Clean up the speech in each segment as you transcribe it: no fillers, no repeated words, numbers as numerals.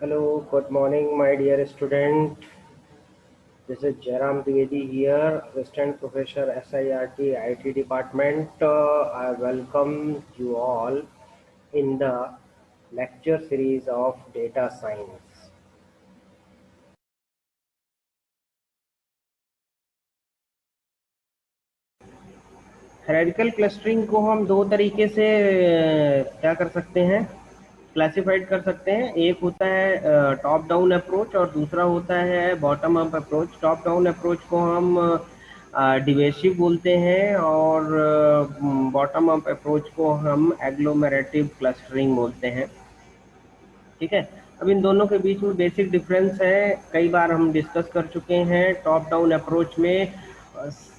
Hello, good morning, my dear student. This is Jairam Dwivedi here, Assistant Professor SIRT IT Department. I welcome you all in the lecture series of Data Science. Hierarchical clustering को हम दो तरीके से क्या कर सकते हैं, classified कर सकते हैं। एक होता है टॉप डाउन अप्रोच और दूसरा होता है bottom up approach. Top down approach को हम डिवेसिव बोलते हैं और बॉटम अप अप्रोच को हम एग्लोमेरेटिव क्लस्टरिंग बोलते हैं। ठीक है, अब इन दोनों के बीच में बेसिक डिफरेंस है, कई बार हम डिस्कस कर चुके हैं। टॉप डाउन अप्रोच में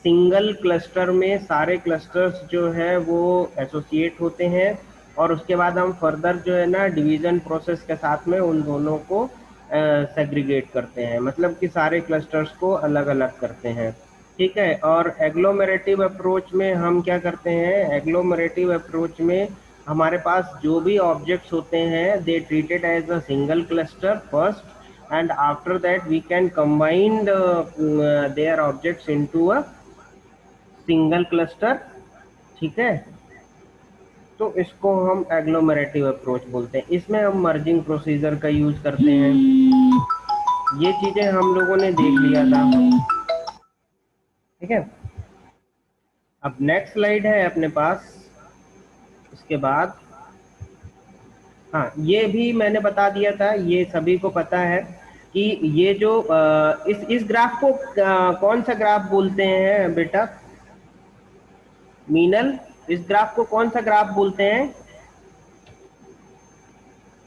सिंगल क्लस्टर में सारे क्लस्टर्स जो है वो एसोसिएट होते हैं और उसके बाद हम फर्दर जो है ना डिवीजन प्रोसेस के साथ में उन दोनों को सेग्रीगेट करते हैं, मतलब कि सारे क्लस्टर्स को अलग अलग करते हैं। ठीक है, और एग्लोमेरेटिव अप्रोच में हम क्या करते हैं, एग्लोमेरेटिव अप्रोच में हमारे पास जो भी ऑब्जेक्ट्स होते हैं they treated as a single cluster first and after that we can combine their objects into a single cluster. ठीक है, तो इसको हम एग्लोमेरेटिव अप्रोच बोलते हैं। इसमें हम मर्जिंग प्रोसीजर का यूज करते हैं। ये चीजें हम लोगों ने देख लिया था। ठीक है, अब नेक्स्ट स्लाइड है अपने पास। इसके बाद हाँ, ये भी मैंने बता दिया था, ये सभी को पता है कि ये जो इस ग्राफ को कौन सा ग्राफ बोलते हैं बेटा मीनल? इस ग्राफ को कौन सा ग्राफ बोलते हैं?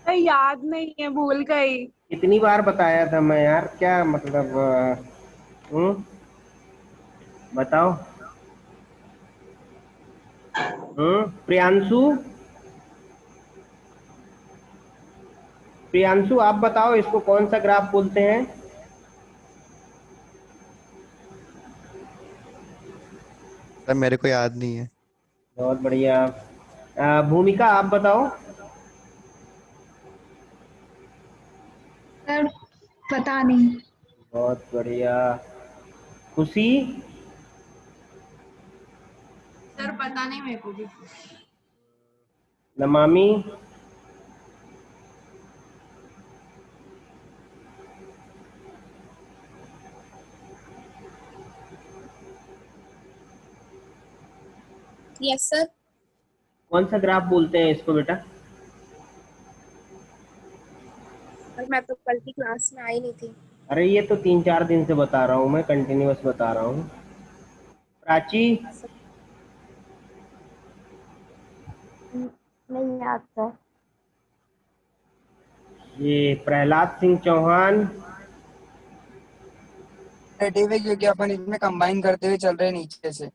याद नहीं है, भूल गई। कितनी बार बताया था मैं यार, क्या मतलब बताओ। प्रियांशु, प्रियांशु आप बताओ इसको कौन सा ग्राफ बोलते हैं? सर मेरे को याद नहीं है। बहुत बढ़िया। भूमिका आप बताओ। सर पता नहीं। बहुत बढ़िया। खुशी? सर पता नहीं मेरे को भी। नमामि? Yes sir. कौन सा ग्राफ बोलते हैं इसको बेटा? सर मैं तो कल की क्लास में आई नहीं थी। अरे ये तो 3-4 दिन से बता रहा हूँ मैं, कंटिन्यूअस बता रहा हूँ। प्राची? नहीं याद सर। ये प्रहलाद सिंह चौहान? क्योंकि अपन इसमें कंबाइन करते हुए चल रहे हैं नीचे से।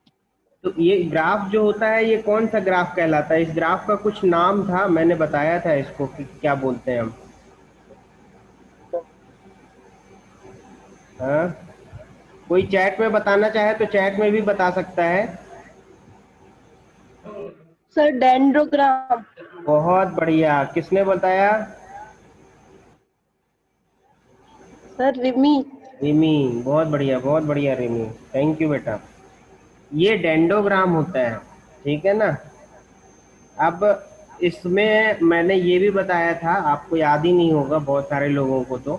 तो ये ग्राफ जो होता है ये कौन सा ग्राफ कहलाता है? इस ग्राफ का कुछ नाम था, मैंने बताया था इसको कि क्या बोलते हैं हम। हाँ, कोई चैट में बताना चाहे तो चैट में भी बता सकता है। Sir dendrogram. बहुत बढ़िया, किसने बताया? सर रिमी। रिमी, बहुत बढ़िया, बहुत बढ़िया रिमी, थैंक यू बेटा। ये डेंडोग्राम होता है, ठीक है ना। अब इसमें मैंने ये भी बताया था, आपको याद ही नहीं होगा बहुत सारे लोगों को, तो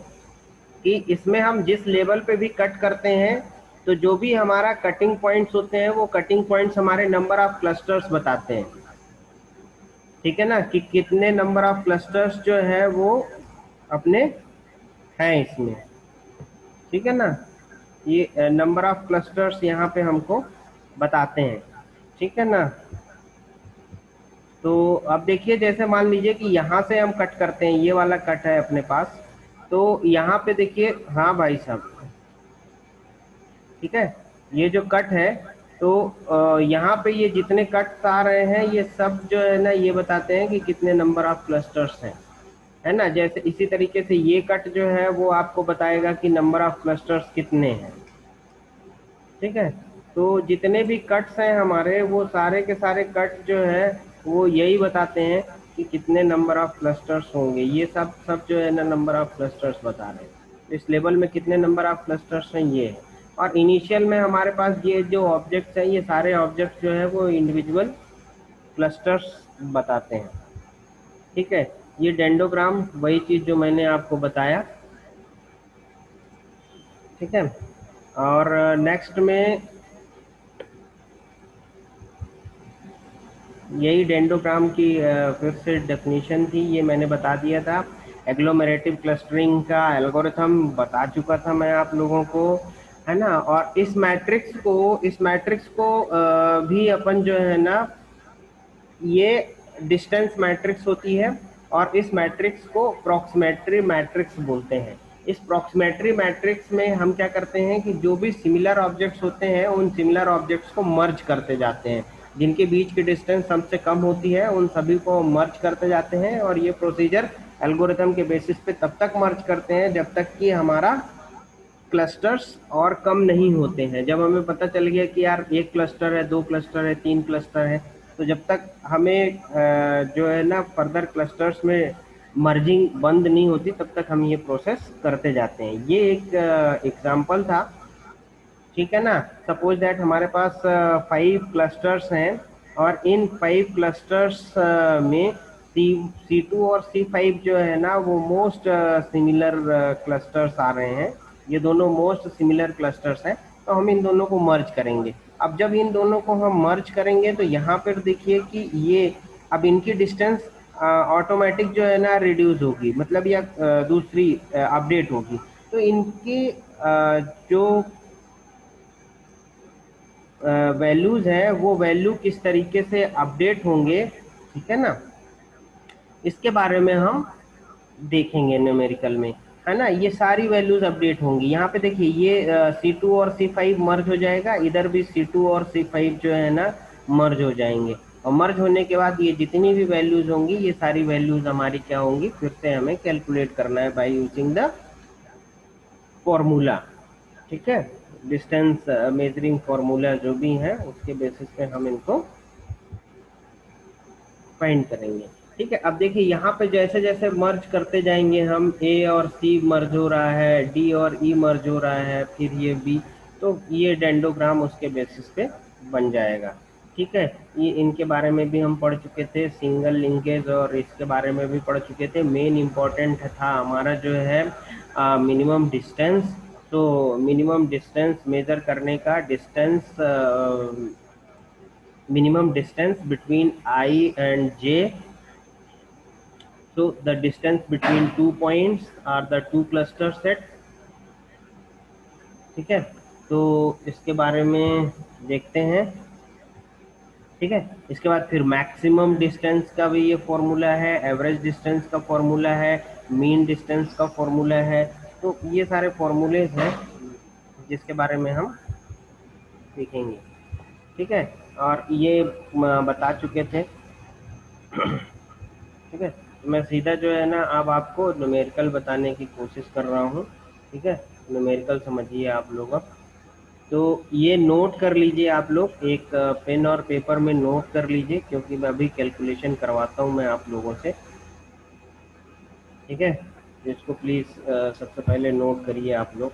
कि इसमें हम जिस लेवल पे भी कट करते हैं तो जो भी हमारा कटिंग पॉइंट्स होते हैं वो कटिंग पॉइंट्स हमारे नंबर ऑफ क्लस्टर्स बताते हैं। ठीक है ना, कि कितने नंबर ऑफ क्लस्टर्स जो है वो अपने हैं इसमें। ठीक है ना, ये नंबर ऑफ क्लस्टर्स यहाँ पे हमको बताते हैं। ठीक है ना, तो अब देखिए जैसे मान लीजिए कि यहाँ से हम कट करते हैं, ये वाला कट है अपने पास, तो यहाँ पे देखिए, हाँ भाई साहब, ठीक है, ये जो कट है तो यहाँ पे ये जितने कट्स आ रहे हैं ये सब जो है ना ये बताते हैं कि कितने नंबर ऑफ क्लस्टर्स हैं, है ना। जैसे इसी तरीके से ये कट जो है वो आपको बताएगा कि नंबर ऑफ क्लस्टर्स कितने हैं। ठीक है, तो जितने भी कट्स हैं हमारे वो सारे के सारे कट जो है वो यही बताते हैं कि कितने नंबर ऑफ क्लस्टर्स होंगे, ये सब जो है ना नंबर ऑफ क्लस्टर्स बता रहे हैं। तो इस लेवल में कितने नंबर ऑफ क्लस्टर्स हैं ये है। और इनिशियल में हमारे पास ये जो ऑब्जेक्ट्स हैं, ये सारे ऑब्जेक्ट्स जो है वो इंडिविजुअल क्लस्टर्स बताते हैं। ठीक है, ये डेंडोग्राम वही चीज़ जो मैंने आपको बताया। ठीक है, और नेक्स्ट में यही डेंडोग्राम की फिर से डेफिनेशन थी, ये मैंने बता दिया था। एग्लोमेरेटिव क्लस्टरिंग का एल्गोरिथम बता चुका था मैं आप लोगों को, है ना। और इस मैट्रिक्स को भी अपन जो है ना, ये डिस्टेंस मैट्रिक्स होती है और इस मैट्रिक्स को प्रॉक्सिमेट्री मैट्रिक्स बोलते हैं। इस प्रॉक्सिमेट्री मैट्रिक्स में हम क्या करते हैं कि जो भी सिमिलर ऑब्जेक्ट्स होते हैं उन सिमिलर ऑब्जेक्ट्स को मर्ज करते जाते हैं, जिनके बीच की डिस्टेंस सबसे कम होती है उन सभी को मर्ज करते जाते हैं। और ये प्रोसीजर एल्गोरिथम के बेसिस पे तब तक मर्ज करते हैं जब तक कि हमारा क्लस्टर्स और कम नहीं होते हैं। जब हमें पता चल गया कि यार एक क्लस्टर है, 2 क्लस्टर है, 3 क्लस्टर है, तो जब तक हमें जो है ना फर्दर क्लस्टर्स में मर्जिंग बंद नहीं होती तब तक हम ये प्रोसेस करते जाते हैं। ये एक एग्जांपल था, ठीक है ना। सपोज दैट हमारे पास 5 क्लस्टर्स हैं और इन 5 क्लस्टर्स में C2 और C5 जो है ना वो मोस्ट सिमिलर क्लस्टर्स आ रहे हैं। ये दोनों मोस्ट सिमिलर क्लस्टर्स हैं, तो हम इन दोनों को मर्ज करेंगे। अब जब इन दोनों को हम मर्ज करेंगे तो यहाँ पर देखिए कि ये अब इनकी डिस्टेंस ऑटोमेटिक जो है ना रिड्यूस होगी, मतलब या दूसरी अपडेट होगी। तो इनकी जो वैल्यूज हैं वो वैल्यू किस तरीके से अपडेट होंगे, ठीक है ना, इसके बारे में हम देखेंगे न्यूमेरिकल में, है ना। ये सारी वैल्यूज अपडेट होंगी। यहाँ पे देखिए ये C2 और C5 मर्ज हो जाएगा, इधर भी C2 और C5 जो है ना मर्ज हो जाएंगे। और मर्ज होने के बाद ये जितनी भी वैल्यूज होंगी ये सारी वैल्यूज हमारी क्या होंगी, फिर से हमें कैलकुलेट करना है बाय यूजिंग द फॉर्मूला। ठीक है, डिस्टेंस मेजरिंग फॉर्मूला जो भी है उसके बेसिस पे हम इनको फाइंड करेंगे। ठीक है, अब देखिए यहाँ पे जैसे जैसे मर्ज करते जाएंगे हम, A और C मर्ज हो रहा है, D और E मर्ज हो रहा है, फिर ये B, तो ये डेंडोग्राम उसके बेसिस पे बन जाएगा। ठीक है, ये इनके बारे में भी हम पढ़ चुके थे, सिंगल लिंकेज और इसके बारे में भी पढ़ चुके थे। मेन इम्पॉर्टेंट था हमारा जो है मिनिमम डिस्टेंस। तो मिनिमम डिस्टेंस मेजर करने का distance, minimum distance between I and J. So the distance between 2 points are the 2 cluster set. ठीक है, तो इसके बारे में देखते हैं। ठीक है, इसके बाद फिर मैक्सिमम डिस्टेंस का भी ये फॉर्मूला है, एवरेज डिस्टेंस का फॉर्मूला है, मीन डिस्टेंस का फॉर्मूला है। तो ये सारे फॉर्मूलेज हैं जिसके बारे में हम सीखेंगे। ठीक है, और ये बता चुके थे। ठीक है, मैं सीधा जो है ना अब आपको न्यूमेरिकल बताने की कोशिश कर रहा हूँ। ठीक है, न्यूमेरिकल समझिए आप लोग। अब तो ये नोट कर लीजिए आप लोग, एक पेन और पेपर में नोट कर लीजिए, क्योंकि मैं अभी कैलकुलेशन करवाता हूँ मैं आप लोगों से। ठीक है, इसको प्लीज़ सबसे पहले नोट करिए आप लोग।